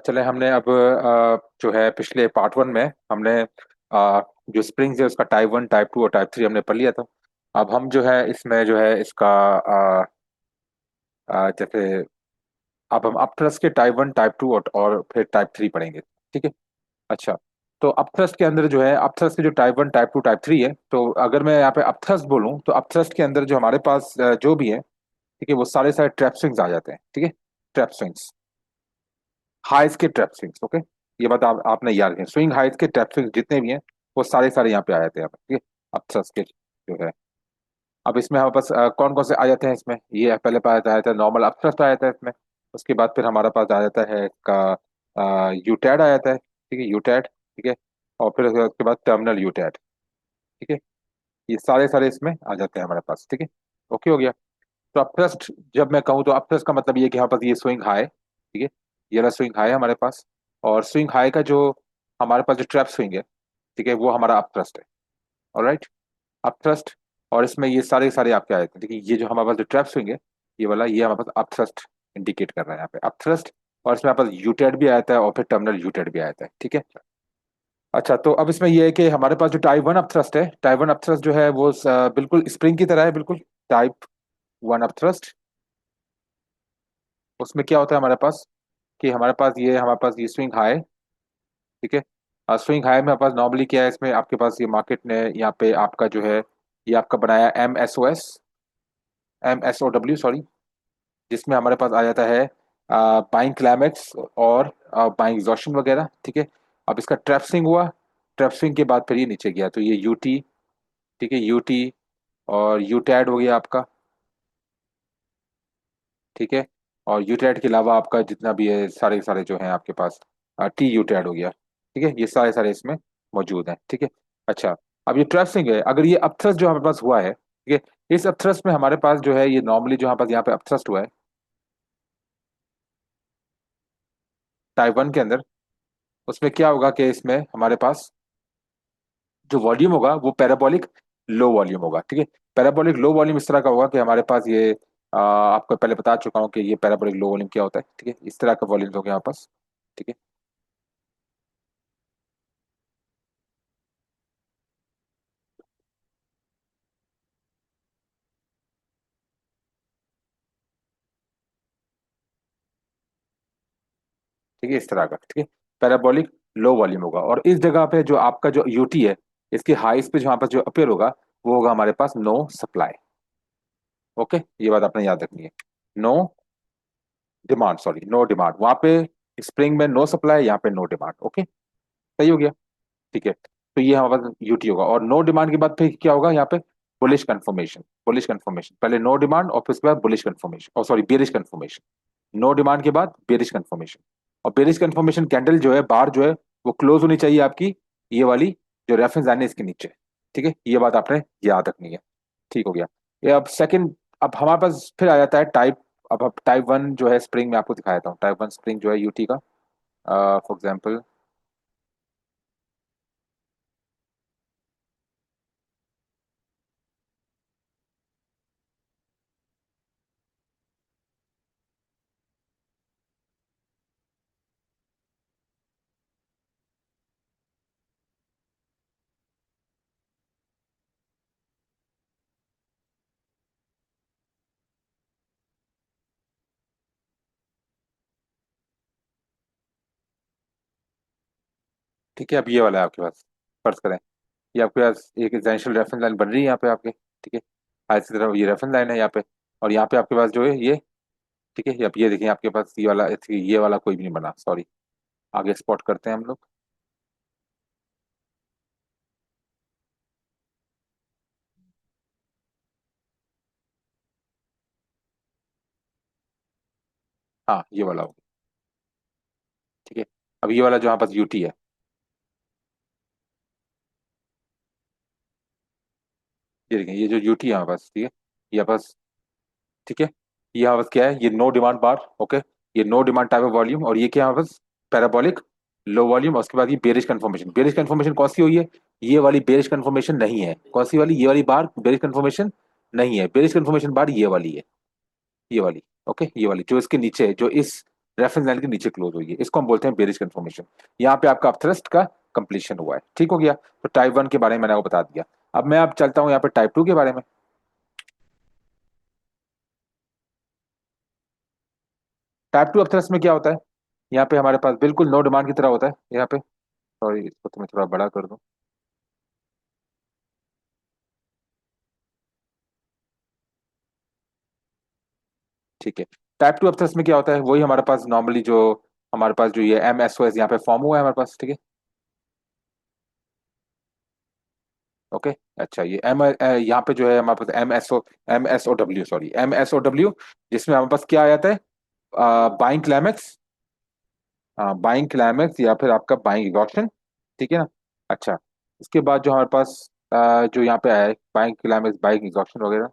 चले हमने अब जो है पिछले पार्ट वन में हमने जो स्प्रिंग्स है उसका टाइप वन टाइप टू और टाइप थ्री हमने पढ़ लिया था। अब हम जो है इसमें जो है इसका जैसे अब हम अपथ्रस्ट के टाइप वन टाइप टू और फिर टाइप थ्री पढ़ेंगे। ठीक है। अच्छा। तो अपथ्रस्ट के अंदर जो है अपथ्रस्ट के जो type one type two type three है, तो अगर मैं यहाँ पे अपथ्रस्ट बोलूँ तो अपथ्रस्ट के अंदर जो हमारे पास जो भी है, ठीक है, वो सारे सारे ट्रैप स्विंग्स आ जाते हैं। ठीक है। ट्रैप स्विंग्स, हाइस के ट्रैप स्विंग्स। ओके। ये बात आपने याद रखें, स्विंग हाइस के ट्रैप स्विंग्स जितने भी हैं वो सारे सारे यहाँ पे आ जाते हैं। ठीक है। अपथ्रस्ट के जो है, अब इसमें हमारे पास कौन कौन से आ जाते हैं इसमें, ये पहले पाया जाता है नॉर्मल अपथ्रस्ट आ जाता है इसमें। उसके बाद फिर हमारे पास आ जाता है इसका यूटैड आ जाता है। ठीक है, यूटैड। ठीक है। और फिर उसके बाद टर्मिनल यूटैड। ठीक है। ये सारे सारे इसमें आ जाते हैं हमारे पास। ठीक है। ओके हो गया। तो अपथ्रस्ट जब मैं कहूँ तो अपथ्रस्ट का मतलब ये कि हमारे पास ये स्विंग हाई, ठीक है, ये रहा स्विंग हाई हमारे पास। और स्विंग हाई का जो हमारे पास जो ट्रैप स्विंग है, ठीक है, वो हमारा अपथ्रस्ट है। ऑलराइट। अपथ्रस्ट। और इसमें ये सारे सारे आपके आए थे, ठीक है, ये जो हमारे पास जो ट्रैप स्विंग है, ये वाला ये हमारे पास अपथ्रस्ट इंडिकेट कर रहा है यहाँ पे अपथ्रस्ट। और इसमें हमारे पास यूटेड भी आता है और फिर टर्मिनल यूटेड भी आता है। ठीक है। अच्छा, तो अब इसमें ये है कि हमारे पास जो टाइप वन अपथ्रस्ट है, टाइप वन अपथ्रस्ट जो है वो बिल्कुल स्प्रिंग की तरह है, बिल्कुल टाइप वन अपथ्रस्ट। उसमें क्या होता है हमारे पास कि हमारे पास ये स्विंग हाई, ठीक है। स्विंग हाई में हमारे पास नॉर्मली क्या है, इसमें आपके पास ये मार्केट ने यहाँ पे आपका जो है ये आपका बनाया M S O W, sorry, जिसमें हमारे पास आ जाता है बाइंग क्लाइमेक्स और बाइंग एग्जॉशन वगैरह। ठीक है। अब इसका ट्रैप स्विंग हुआ, ट्रैप स्विंग के बाद फिर ये नीचे गया तो ये यूटी, ठीक है, यूटी और यूटैड हो गया आपका। ठीक है। और यूटेड के अलावा आपका जितना भी है सारे के सारे जो हैं आपके पास टी यूटेड हो गया। ठीक है, ये सारे सारे इसमें मौजूद हैं। ठीक है। अच्छा। अब ये ट्रस्टिंग है, अगर ये अपथ्रस्ट जो हमारे पास हुआ है, ठीक है, इस अपथ्रस्ट में हमारे पास जो है ये नॉर्मली जो हमारे पास यहाँ पे अपथ्रस्ट हुआ है टाइप वन के अंदर, उसमें क्या होगा कि इसमें हमारे पास जो वॉल्यूम होगा वो पैराबोलिक लो वॉल्यूम होगा। ठीक है। पैराबोलिक लो वॉल्यूम इस तरह का होगा कि हमारे पास ये आपको पहले बता चुका हूँ कि ये पैराबोलिक लो वॉल्यूम क्या होता है। ठीक है, इस तरह का वॉल्यूम होगा यहाँ पास। ठीक है। ठीक है, इस तरह का। ठीक है, पैराबोलिक लो वॉल्यूम होगा। और इस जगह पे जो आपका जो यूटी है, इसके हाइस पे जो यहाँ पर जो अपेयर होगा वो होगा हमारे पास नो सप्लाई। ओके, ये बात आपने याद रखनी है। No demand, sorry, no demand वहां पे स्प्रिंग में नो सप्लाई, यहाँ पे नो डिमांड। ओके, सही हो गया। ठीक है, तो ये हमारे पास यूटी होगा और नो डिमांड के बाद फिर क्या होगा यहाँ पे, बुलिश कंफर्मेशन। बुलिश कंफर्मेशन, पहले नो डिमांड और फिर उसके बाद बुलिश कंफर्मेशन, और sorry bearish confirmation. No demand के बाद बेरिश कंफर्मेशन। और बेरिश कंफर्मेशन कैंडल जो है बार जो है वो क्लोज होनी चाहिए आपकी, ये वाली जो रेफरेंस लाइन है इसके नीचे। ठीक है, ये बात आपने याद रखनी है। ठीक हो गया। ये अब सेकंड, अब हमारे पास फिर आ जाता है टाइप। अब टाइप वन जो है स्प्रिंग में आपको दिखाया था, टाइप वन स्प्रिंग जो है यूटी का, फॉर एग्जाम्पल। ठीक है, अब ये वाला है आपके पास, फर्ज करें ये आपके पास एक एसेंशियल रेफरेंस लाइन बन रही है यहाँ पे आपके। ठीक है, आज की तरफ ये रेफरेंस लाइन है यहाँ पे, और यहाँ पे आपके पास जो है ये, ठीक है, अब ये देखिए आपके पास ये वाला कोई भी नहीं बना, सॉरी। आगे स्पॉट करते हैं हम लोग। हाँ, ये वाला होगा। ठीक है, अब ये वाला जो यहाँ पास यूटी है, ये देखिए ये जो यूटी है यहाँ पास, ठीक है, ये यहाँ पास, ठीक है, ये यहाँ पास क्या है, ये नो डिमांड बार। ओके, ये no demand type of volume, और ये क्या है यहाँ पास, पैराबोलिक लो वॉल्यूम। और उसके बाद ये बेरिश कंफर्मेशन। बेरिश कंफर्मेशन कौन सी हुई है, ये वाली बेरिश कंफर्मेशन नहीं है। कौन सी वाली, ये वाली बार बेरिश कंफर्मेशन नहीं है। बेरिश कंफर्मेशन बार ये वाली है, ये वाली। ओके, ये वाली जो इसके नीचे है, जो इस रेफरेंस लाइन के नीचे क्लोज हुई है, इसको हम बोलते हैं बेरिश कन्फर्मेशन। यहाँ पे आपका अपथ्रस्ट का कंप्लीशन हुआ है, ठीक हो गया। तो टाइप 1 के बारे में मैंने आपको बता दिया। अब मैं आप चलता हूँ यहाँ पे टाइप 2 के बारे में। टाइप 2 अपथ्रस्ट में क्या होता है, यहाँ पे हमारे पास बिल्कुल नो डिमांड की तरह होता है यहाँ पे। सॉरी, इसको तो मैं थोड़ा बड़ा कर दूं। ठीक है। टाइप 2 अपथ्रस्ट में क्या होता है, वही हमारे पास नॉर्मली जो हमारे पास जो ये MSOS यहाँ पे फॉर्म हुआ है हमारे पास, ठीक है। ओके। अच्छा, ये यहाँ पे जो है हमारे पास MSOW, सॉरी MSOW, जिसमें हमारे पास क्या आ जाता है, बाइंग क्लाइमेक्स, बाइंग क्लाइमेक्स या फिर आपका बाइंग एग्जॉशन, ठीक है ना। अच्छा, इसके बाद जो हमारे पास जो यहाँ पे आया है बाइंग क्लाइमेक्स बाइंग एग्जॉशन वगैरह,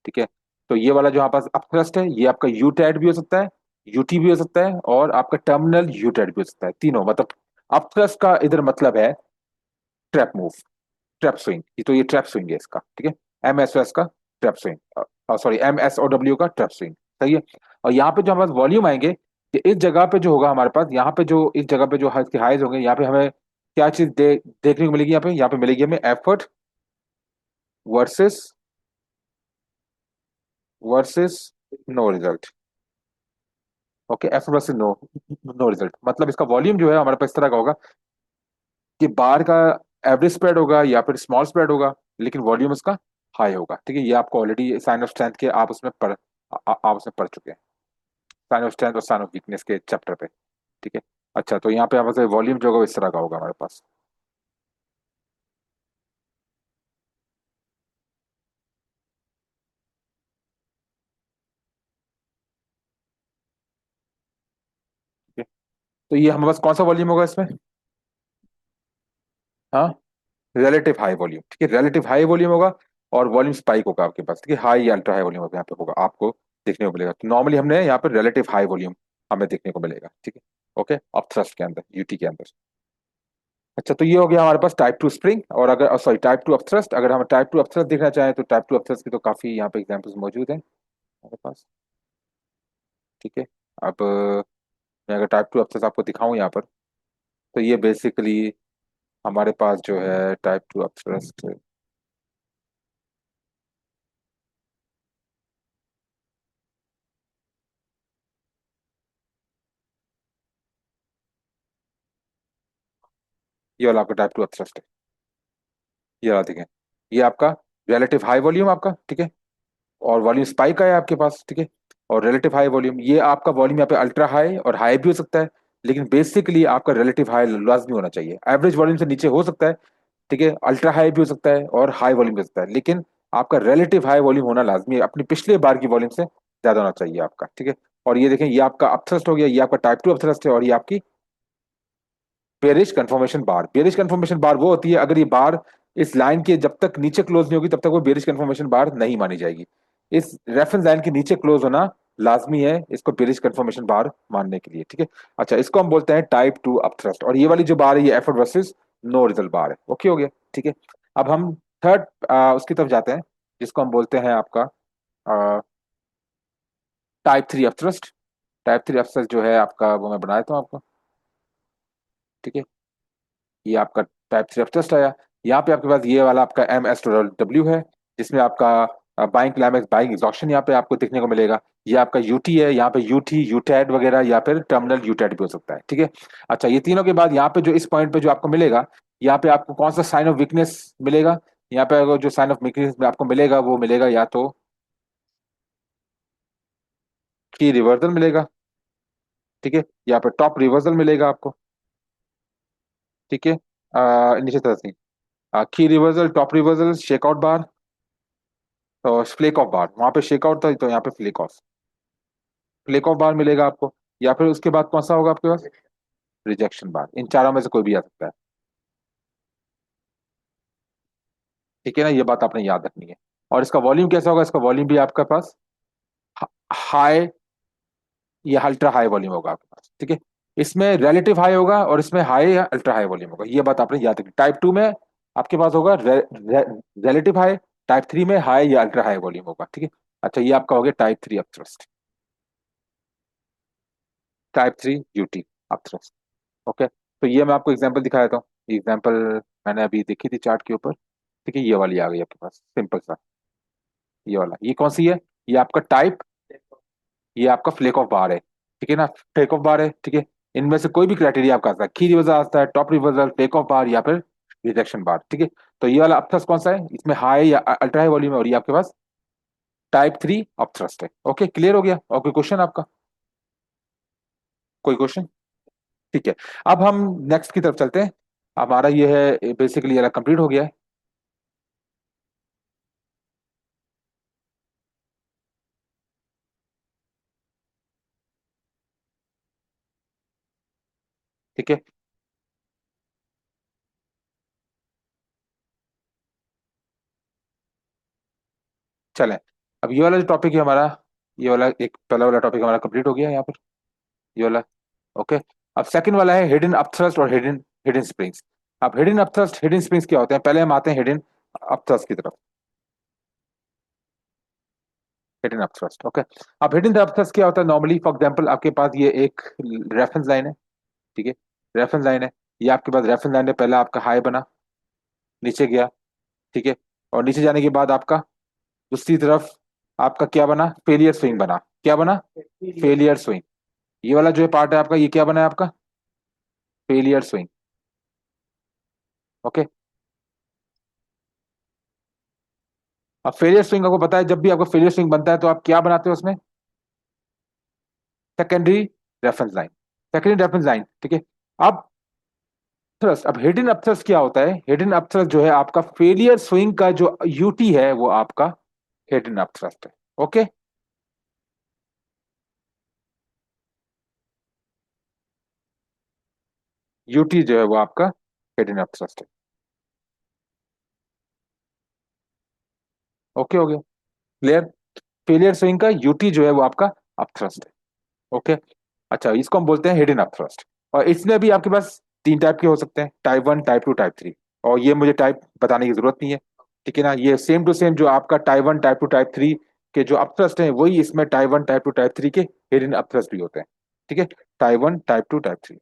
ठीक है। तो ये वाला जो हमारे पास अपथ्रस्ट है, ये आपका यूटैट भी हो सकता है, यूटी भी हो सकता है, और आपका टर्मिनल यूटैट भी हो सकता है, तीनों मतलब। अपथ्रस्ट का इधर मतलब है ट्रैप मूव, ट्रैप स्विंग, तो ये ट्रैप स्विंग है इसका, ठीक है। MSOS का ट्रैप स्विंग, सॉरी MSOW का ट्रैप स्विंग, सही है। और यहाँ पे जो हमारे पास वॉल्यूम आएंगे, कि इस जगह पे जो होगा हमारे पास, यहाँ पे जो इस जगह पे जो हाइज होंगे, यहाँ पे हमें क्या चीज देखने को मिलेगी, यहाँ पे मिलेगी हमें effort versus versus no result. Okay, effort versus no no result, मतलब इसका वॉल्यूम जो है हमारे पास इस तरह का होगा कि बार का एवरेज स्प्रेड होगा या फिर स्मॉल स्प्रेड होगा, लेकिन वॉल्यूम इसका हाई होगा, ठीक है। ये आपको ऑलरेडी साइन ऑफ स्ट्रेंथ के आप उसमें आप उसमें पढ़ चुके हैं, साइन ऑफ स्ट्रेंथ और साइन ऑफ वीकनेस के चैप्टर पे, ठीक है। अच्छा, तो यहाँ पे हमारे वॉल्यूम जो होगा वो इस तरह का होगा हमारे पास। ठीक है। तो ये हमारे पास कौन सा वॉल्यूम होगा इसमें, हाँ, रिलेटिव हाई वॉल्यूम, ठीक है, रिलेटिव हाई वॉल्यूम होगा। और वॉल्यूम स्पाइक होगा आपके पास, ठीक है, हाई या अल्ट्रा हाई वॉल्यूम यहाँ पे होगा, आपको देखने को मिलेगा। तो नॉर्मली हमने यहाँ पर रिलेटिव हाई वॉल्यूम हमें देखने को मिलेगा, ठीक है। ओके, अपथ्रस्ट के अंदर, यूटी के अंदर। अच्छा, तो ये हो गया हमारे पास टाइप 2 स्प्रिंग, और अगर सॉरी टाइप 2 अपथ्रस्ट, अगर हम टाइप 2 अपथ्रस्ट देखना चाहें तो टाइप 2 अपथ्रस्ट की तो काफी यहाँ पे एग्जांपल्स मौजूद हैं हमारे पास, ठीक है। अब मैं अगर टाइप 2 अपथ्रस्ट आपको दिखाऊं यहाँ पर, तो ये बेसिकली हमारे पास जो है टाइप 2 अपथ्रस्ट, ये वाला आपका टाइप 2 अपथ्रस्ट है, ये वाला देखें, ये आपका रिलेटिव हाई वॉल्यूम आपका, ठीक है, और वॉल्यूम स्पाइक है आपके पास, ठीक है। और रिलेटिव हाई वॉल्यूम, ये आपका वॉल्यूम यहाँ पे अल्ट्रा हाई और हाई भी हो सकता है, लेकिन बेसिकली आपका रिलेटिव हाई लाजमी होना चाहिए, एवरेज वॉल्यूम से नीचे हो सकता है, ठीक है, अल्ट्रा हाई भी हो सकता है और हाई वॉल्यूम भी हो सकता है, लेकिन आपका रिलेटिव हाई वॉल्यूम होना लाजमी है, अपनी पिछले बार की वॉल्यूम से ज्यादा होना चाहिए आपका, ठीक है। और ये देखें, ये आपका अपथ्रस्ट हो गया, ये आपका टाइप 2 अपथ्रस्ट है, और ये आपकी बेरिश कंफर्मेशन बार। बेरिश कंफर्मेशन बार वो होती है, अगर ये बार इस लाइन के जब तक नीचे क्लोज नहीं होगी तब तक वो बेरिश कंफर्मेशन बार नहीं मानी जाएगी। इस रेफरेंस लाइन के नीचे क्लोज होना लाजमी है इसको बेरिश कंफर्मेशन बार मानने के लिए, ठीक है। अच्छा, इसको हम बोलते हैं टाइप 2 अपथ्रस्ट, और ये वाली जो बार है ये एफर्ट वर्सेस नो रिजल्ट बार है, ओके हो गया, ठीक है। अब हम थर्ड उसकी तरफ जाते हैं, जिसको हम बोलते हैं आपका टाइप 3 अपथ्रस्ट। टाइप 3 अपथ्रस्ट जो है आपका, वो मैं बना देता हूँ आपको, ठीक है। ये आपका टाइप थ्री टेस्ट आया। यहाँ पे आपके पास ये वाला आपका MSW है, जिसमें आपका बाइंग क्लाइमेक्स बाइंग एग्जॉशन यहाँ पे आपको देखने को मिलेगा। ये आपका यूटी है, यहाँ पे यूटी यूटैड वगैरह या फिर टर्मिनल यूटैड भी हो सकता है, ठीक है। अच्छा, ये तीनों के बाद यहाँ पे जो इस पॉइंट पे जो आपको मिलेगा, यहाँ पे आपको कौन सा साइन ऑफ वीकनेस मिलेगा, यहाँ पे अगर जो साइन ऑफ वीकनेस में आपको मिलेगा वो मिलेगा या तो की रिवर्सल मिलेगा, ठीक है, या फिर टॉप रिवर्सल मिलेगा आपको, ठीक है। नीचे तरफ से की रिवर्सल, टॉप रिवर्सल, शेकआउट बार, तो फ्लेक ऑफ बार, वहां पे शेकआउट था तो यहाँ पे फ्लेक ऑफ बार मिलेगा आपको, या फिर उसके बाद कौन सा होगा आपके पास, रिजेक्शन बार। इन चारों में से कोई भी आ सकता है, ठीक है ना, ये बात आपने याद रखनी है। और इसका वॉल्यूम कैसा होगा, इसका वॉल्यूम भी आपके पास हाई या अल्ट्रा हाई वॉल्यूम होगा आपके पास, ठीक है। इसमें रिलेटिव हाई होगा और इसमें हाई या अल्ट्रा हाई वॉल्यूम होगा, ये बात आपने याद रखनी। टाइप 2 में आपके पास होगा रिलेटिव हाई, टाइप 3 में हाई या अल्ट्रा हाई वॉल्यूम होगा, ठीक है। अच्छा, ये आपका हो गया type 3 upthrust. Type three UT upthrust. Okay, तो ये मैं आपको एग्जांपल दिखा देता हूँ। एग्जांपल मैंने अभी देखी थी चार्ट के ऊपर, ठीक है, ये वाली आ गई आपके पास सिंपल सा। ये वाला, ये कौन सी है? ये आपका टाइप, ये आपका फ्लेक ऑफ बार है, ठीक है ना, फ्लेक ऑफ बार है, ठीक है। इनमें से कोई भी क्राइटेरिया आपका आता है, की रिवर्सल आता है, top reversal, flake of bar या फिर रिजेक्शन बार, ठीक है। तो ये वाला अपथ्रस्ट कौन सा है? इसमें हाई या अल्ट्रा हाई वॉल्यूम है, और ये आपके पास टाइप थ्री अपथ्रस्ट है। ओके, क्लियर हो गया? और कोई क्वेश्चन आपका? कोई क्वेश्चन? ठीक है। अब हम नेक्स्ट की तरफ चलते हैं। हमारा ये है बेसिकली ये कंप्लीट हो गया है। ठीक है, चलें। अब ये वाला जो टॉपिक है हमारा, ये वाला एक पहला वाला टॉपिक हमारा कंप्लीट हो गया है यहाँ पर, ये वाला। ओके, अब सेकंड वाला है हिडन अपथ्रस्ट और हिडन हिडन स्प्रिंग्स। अब हिडन अपथ्रस्ट हिडन स्प्रिंग्स क्या होते हैं? पहले हम आते हैं हिडन अपथ्रस्ट की तरफ। Hidden upthrust, okay. अब हिडन अपथ्रस्ट क्या होता है? नॉर्मली फॉर एग्जांपल आपके पास ये एक रेफरेंस लाइन है, ठीक है, रेफरेंस लाइन है। ये आपके पास रेफरेंस लाइन है, पहला आपका हाई बना, नीचे गया, ठीक है, और नीचे जाने के बाद आपका दूसरी तरफ आपका क्या बना? फेलियर स्विंग बना। क्या बना? Failure swing. ये वाला जो है पार्ट है आपका, ये क्या बना है आपका? Failure swing. ओके, अब फेलियर स्विंग आपको पता है, जब भी आपका फेलियर स्विंग बनता है तो आप क्या बनाते हो उसमें? Secondary reference line. Secondary reference line, ठीक है। अब थ्रस्ट, अब हिडन अपथ्रस्ट क्या होता है? हिडन अपथ्रस्ट जो है आपका फेलियर स्विंग का जो यूटी है वो आपका हिडन अपथ्रस्ट है। ओके, यूटी जो है वो आपका हिडन अपथ्रस्ट है। ओके, हो गया क्लियर? फेलियर स्विंग का यूटी जो है वो आपका अपथ्रस्ट है। ओके, अच्छा, इसको हम बोलते हैं हिडन अपथ्रस्ट। और इसमें भी आपके पास तीन टाइप के हो सकते हैं, type one, type two, type three. और ये मुझे टाइप बताने की जरूरत नहीं है, ठीक है ना। ये सेम टू सेम जो आपका type one, type two, type three के जो अपथ्रस्ट हैं, वही इसमें type one, type two, type three के हिडन अपथ्रस्ट भी होते हैं, ठीक है। Type one, type two, type three.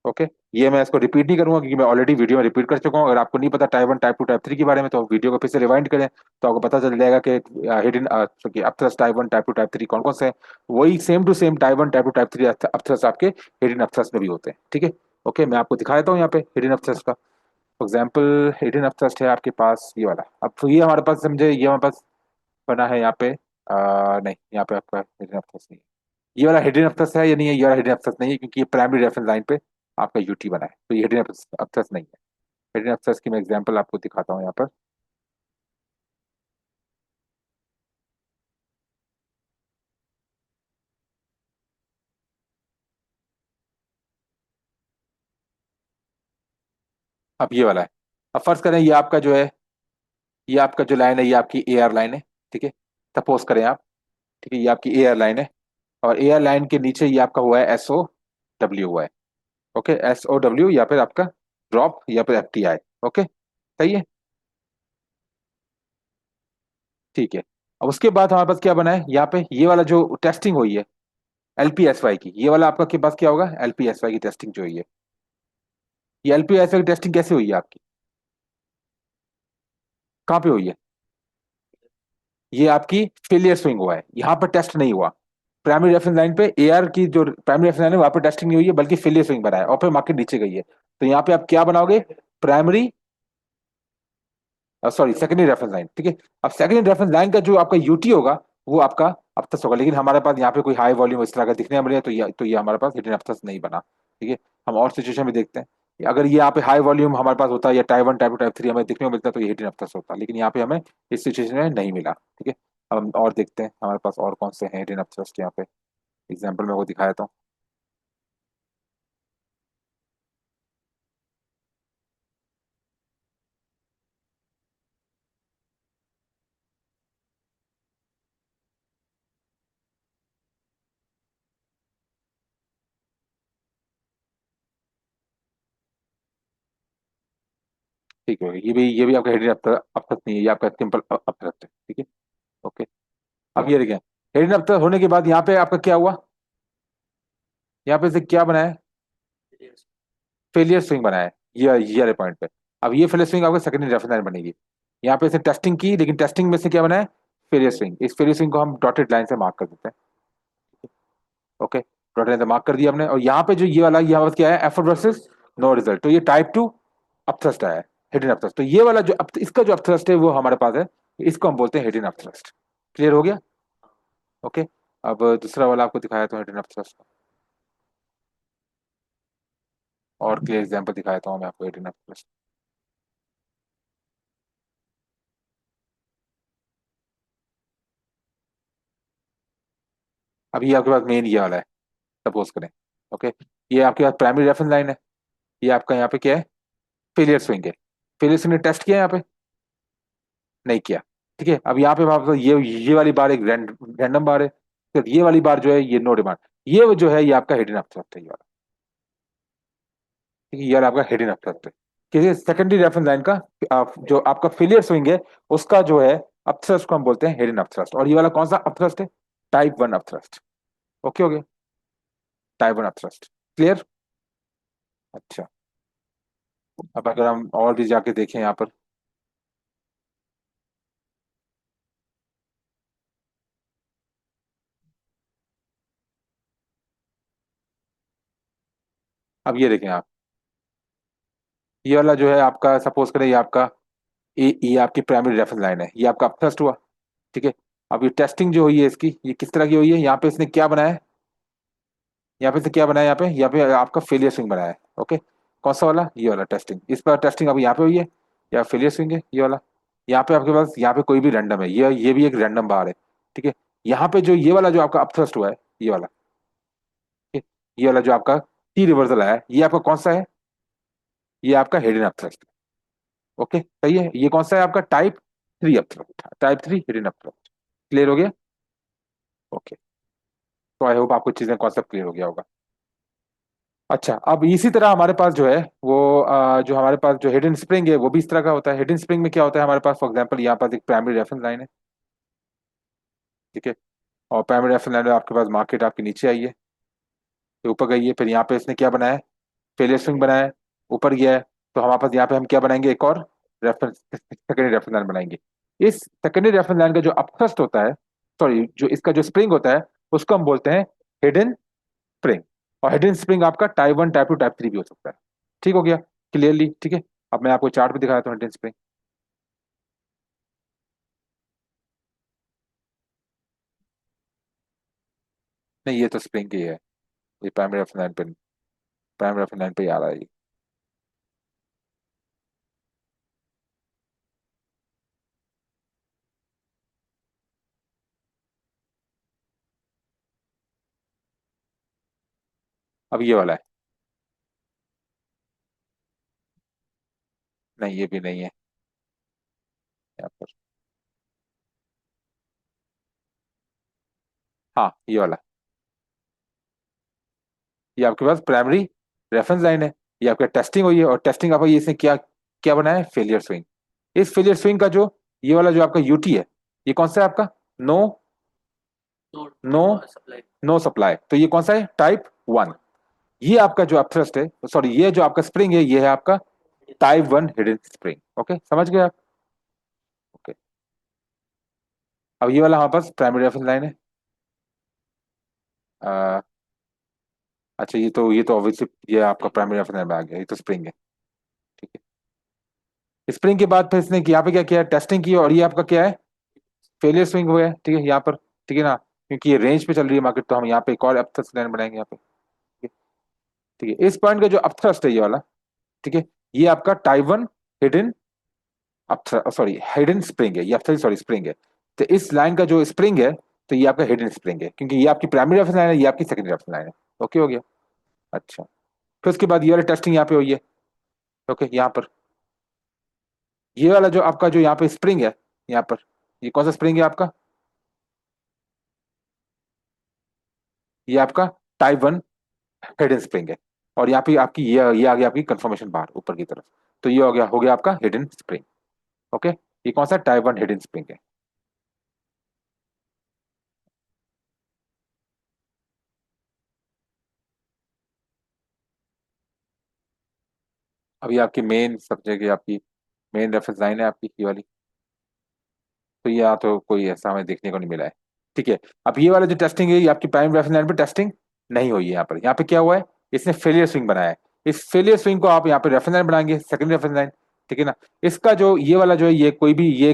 Okay, ये मैं इसको रिपीट नहीं करूंगा क्योंकि मैं ऑलरेडी वीडियो में रिपीट कर चुका हूँ। अगर आपको नहीं पता type one, type two, type three के बारे में, तो वीडियो को फिर से रिवाइंड करें, तो आपको पता चल जाएगा कि hidden upthrust type one, type two, type three कौन कौन से हैं। वही same to same type one, type two, type three upthrust आपके हिडन अपथ्रस्ट में भी होते हैं, ठीक है। ओके, मैं आपको दिखा देता हूँ यहाँ पे हिडन अपथ्रस्ट का। फॉर एग्जाम्पल हिडन अपथ्रस्ट है आपके पास ये वाला। अब तो ये हमारे पास समझे, ये हमारे पास बना है यहाँ पे, नहीं, यहाँ पे आपका हिडन अपथ्रस्ट नहीं है। ये वाला हिडन अपथ्रस्ट है या नहीं है? ये वाला हिडन अपथ्रस्ट नहीं है क्योंकि ये प्राइमरी रेफरेंस लाइन पे आपका यूटी बना है, तो ये हिडन अपथ्रस्ट नहीं है। हिडन अपथ्रस्ट की मैं एग्जांपल आपको दिखाता हूँ यहाँ पर। अब ये वाला है। अब फर्ज करें ये आपका जो है, ये आपका जो लाइन है ये आपकी ए आर लाइन है, ठीक है। सपोज करें आप, ठीक है, ये आपकी ए आर लाइन है, और ए आर लाइन के नीचे ये आपका हुआ है एस ओ डब्ल्यू हुआ है। ओके, एस ओ डब्ल्यू या फिर आपका ड्रॉप या फिर एफ टी आई। ओके, सही है, ठीक है। अब उसके बाद हमारे पास क्या बना है यहाँ पे? ये वाला जो टेस्टिंग हुई है एलपीएसवाई की, ये वाला आपका के पास क्या होगा? एलपीएसवाई की टेस्टिंग जो हुई है, ये एलपीएसवाई की टेस्टिंग कैसे हुई है आपकी? कहाँ पे हुई है? ये आपकी फेलियर स्विंग हुआ है, यहाँ पर टेस्ट नहीं हुआ। प्राइमरी रेफरेंस लाइन पे एआर की जो प्राइमरी रेफरेंस लाइन है वहां पर टेस्टिंग नहीं हुई है, बल्कि फेलियर स्विंग बना है और फिर मार्केट नीचे गई है। तो यहाँ पे आप क्या बनाओगे? Primary, sorry, secondary reference line, ठीक है। अब सेकेंडरी रेफरेंस लाइन का जो आपका यूटी होगा वो आपका अपतस होगा, लेकिन हमारे पास यहाँ पे कोई हाई वॉल्यूम इस तरह का दिखने मिले, तो ये हमारे पास हिडन अपतस नहीं बना, ठीक है। हम और सिचुएशन में देखते हैं कि अगर ये यहाँ पे हाई वॉल्यूम हमारे पास होता है या type one, type two, type three हमें दिखने को मिलता है, तो ये हिडन अपतस होता, लेकिन यहाँ पे हमें इस सिचुएशन में नहीं मिला, ठीक है। अब हम और देखते हैं हमारे पास और कौन से हैं हिडन अपथ्रस्ट यहाँ पे। एग्जाम्पल मैं वो दिखाया देता हूँ। ठीक है, ये भी आपका हिडन अपथ्रस्ट नहीं है, ये आपका सिंपल अपथ्रस्ट है, ठीक है। ओके, अब ये देखें, हिडन अपथ्रस्ट होने के बाद यहाँ पे आपका क्या हुआ? यहाँ पे से क्या बना है? फेलियर स्विंग बना है, ये वाले पॉइंट पे। अब ये फेलियर स्विंग आपको सेकेंडरी रेफरेंस लाइन बनेगी। यहाँ पे से टेस्टिंग की, लेकिन टेस्टिंग में से क्या बना है? Failure swing. इस फेलियर स्विंग को हम डॉटेड लाइन से मार्क कर देते हैं। ओके, डॉटेड लाइन से मार्क कर दिया हमने। और यहाँ पे जो ये वाला, यहाँ पर क्या है? Effort versus no result. तो ये टाइप टू अपथ्रस्ट आया है, हिडन अपथ्रस्ट। तो ये वाला जो इसका जो अपथ्रस्ट है वो हमारे पास है, इसको हम बोलते हैं हिडन अपथ्रस्ट। क्लियर हो गया? ओके। अब दूसरा वाला आपको दिखाया था हिडन अपथ्रस्ट का, और क्लियर एग्जांपल दिखाया था मैं आपको हिडन अपथ्रस्ट। अब ये आपके पास मेन ये वाला है, सपोज करें। ओके, ये आपके पास प्राइमरी रेफरेंस लाइन है, ये आपका यहाँ पे क्या है? फेलियर स्विंग है। फेलियर स्विंग ने टेस्ट किया यहाँ पे? नहीं किया। ठीक है, अब यहाँ पे आप ये वाली बार एक रैंडम बार है, तो ये वाली बार जो है ये नो डिमांड। ये जो है ये आपका हिडन अपथ्रस्ट है, ये वाला। ठीक है, ये वाला आपका हिडन अपथ्रस्ट है। किसी सेकेंडरी रेफरेंस लाइन का जो आपका फेलियर स्विंग है, उसका जो है अपथ्रस्ट को हम बोलते हैं हिडन अपथ्रस्ट। और ये वाला कौन सा अपथ्रस्ट है? Type one upthrust. ओके हो गया, टाइप वन अपथ्रस्ट। क्लियर? अच्छा, अब अगर हम और भी जाके देखें यहाँ पर। अब ये देखें आप, ये वाला जो है आपका, सपोज करें ये आपका, ये आपकी प्राइमरी रेफरेंस लाइन है, ये आपका अपथ्रस्ट हुआ। ठीक है, अब ये टेस्टिंग जो हुई है इसकी, ये किस तरह की हुई है? यहाँ पे इसने क्या बनाया है? यहाँ पे से क्या बनाया है? यहाँ पे आपका फेलियर स्विंग बनाया है। ओके, कौन सा वाला? ये वाला टेस्टिंग। इस पर टेस्टिंग अब यहाँ पे हुई है, या फेलियर स्विंग है ये वाला? यहाँ पे आपके पास, यहाँ पे कोई भी रैंडम है, ये भी एक रैंडम बार है। ठीक है, यहाँ पे जो ये वाला जो आपका अपथ्रस्ट हुआ है, ये वाला, ठीक है? ये वाला जो आपका टी रिवर्सल आया है, ये आपका कौन सा है? ये आपका हिडन अपथ्रस्ट। ओके, सही है। ये कौन सा है? आपका type three upthrust, type three hidden upthrust. Clear हो गया? ओके, तो आई होप आपको चीजें, कॉन्सेप्ट क्लियर हो गया होगा। अच्छा, अब इसी तरह हमारे पास जो है वो जो हमारे पास जो हिडन स्प्रिंग है वो भी इस तरह का होता है। हिडन स्प्रिंग में क्या होता है हमारे पास? फॉर एग्जांपल यहाँ पास एक प्राइमरी रेफरेंस लाइन है। ठीक है, और प्राइमरी रेफरेंस लाइन में आपके पास मार्केट आपके नीचे आई है, तो ऊपर गई है, फिर यहाँ पे इसने क्या बनाया है? फेलियर स्विंग बनाया है, ऊपर गया है। तो हमारे पास यहाँ पे हम क्या बनाएंगे? एक और रेफरेंस, सेकेंडरी रेफरेंस लाइन बनाएंगे। इस सेकेंडरी रेफरेंस लाइन का जो अपथ्रस्ट होता है, सॉरी, जो इसका जो स्प्रिंग होता है, उसको हम बोलते हैं हिडन स्प्रिंग। और हिडन स्प्रिंग आपका type one, type two, type three भी हो सकता है। ठीक हो गया? क्लियरली? ठीक है, अब मैं आपको चार्ट भी दिखाता हूँ हिडन स्प्रिंग। नहीं, ये तो स्प्रिंग की है, ये प्राइमरी रेफरेंस लाइन पे, प्राइमरी रेफरेंस लाइन पे ही आ रहा है ये। अब ये वाला है। नहीं, ये भी नहीं है यहाँ पर। हाँ, ये वाला, ये आपके पास प्राइमरी रेफरेंस लाइन है, ये आपका टेस्टिंग हुई है, और टेस्टिंग आपका ये इसने क्या क्या बनाया है? Failure swing. इस फेलियर स्विंग का जो ये वाला जो आपका यूटी है, ये कौन सा है आपका? No, no, no supply. तो ये कौन सा है? Type one. ये आपका जो अपथ्रस्ट है, सॉरी, ये जो आपका स्प्रिंग है, ये है आपका type one hidden spring. Okay, समझ गए आप? ओके, अब ये वाला हमारे पास प्राइमरी रेफरेंस लाइन है। अ, अच्छा, ये तो ऑब्वियसली ये आपका प्राइमरी रेफरेंस लाइन में आ गया, ये तो स्प्रिंग है। ठीक है, स्प्रिंग के बाद फिर इसने यहाँ पे क्या किया? टेस्टिंग की, और ये आपका क्या है? फेलियर स्विंग हुआ है। ठीक है, यहाँ पर, ठीक है ना, क्योंकि ये रेंज पे चल रही है मार्केट, तो हम यहाँ पे एक और अपथ्रस्ट लाइन बनाएंगे यहाँ पे। ठीक है, ठीक है, इस पॉइंट का जो अपथ्रस्ट है ये वाला, ठीक है, ये आपका type one hidden upthrust, sorry, hidden spring है, ये अपथ्रस्ट, सॉरी, स्प्रिंग है। तो इस लाइन का जो स्प्रिंग है, तो ये आपका हिडन स्प्रिंग है, क्योंकि ये आपकी प्राइमरी रेफरेंस लाइन है, ये आपकी सेकेंडरी रेफरेंस लाइन है। ओके हो गया? अच्छा, फिर उसके बाद ये वाली टेस्टिंग यहाँ पे हुई है। ओके, यहाँ पर ये वाला जो आपका जो यहाँ पे स्प्रिंग है, यहाँ पर, ये कौन सा स्प्रिंग है आपका? ये आपका टाइप वन हिडन स्प्रिंग है। और यहाँ पे आपकी ये आ गया आपकी कंफर्मेशन बार ऊपर की तरफ। तो ये हो गया आपका हिडन स्प्रिंग। ओके, ये कौन सा? टाइप वन हिडन स्प्रिंग है। अभी आपकी मेन सब्जेक्ट, आपकी मेन रेफरेंस लाइन है आपकी ये वाली। तो यहाँ तो कोई ऐसा हमें देखने को नहीं मिला है। ठीक है। अब ये वाला जो टेस्टिंग है, ये आपकी प्राइम रेफरेंस लाइन पे टेस्टिंग नहीं हुई है। यहाँ पे क्या हुआ है, इसने फेलियर स्विंग बनाया है। इस फेलियर स्विंग को आप यहाँ पे रेफरेंस लाइन बनाएंगे, सेकंड रेफरेंस लाइन। ठीक है ना। इसका जो ये वाला जो है, ये कोई भी ये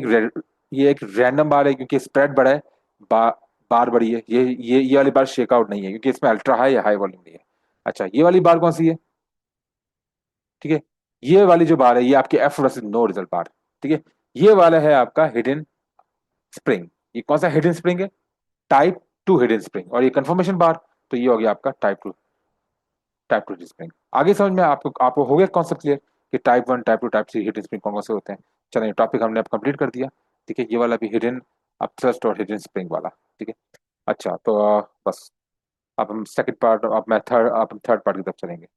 एक रैंडम बार है, क्योंकि स्प्रेड बड़ा है, बार बड़ी है। ये वाली बार शेकआउट नहीं है, क्योंकि इसमें अल्ट्रा हाई या हाई वॉल्यूम नहीं है। अच्छा, ये वाली बार कौन सी है? ठीक है। ये वाली जो बार है, ये आपकी एफ वर्सेस नो रिजल्ट बार। ठीक है। ये वाला है आपका हिडन स्प्रिंग। ये कौन सा हिडन स्प्रिंग है? Type two hidden spring. और ये कंफर्मेशन बार, तो ये हो गया आपका टाइप टू हिडन स्प्रिंग। आगे समझ में आपको आपको हो गया कॉन्सेप्ट क्लियर कि type one, type two, type three hidden spring कौन कौन से होते हैं? चलिए, टॉपिक हमने अब कंप्लीट कर दिया। ठीक है। ये वाला भी हिडन अपथ्रस्ट और हिडन स्प्रिंग वाला। ठीक है। अच्छा, तो बस अब हम सेकंड पार्ट, अब थर्ड पार्ट की तरफ चलेंगे।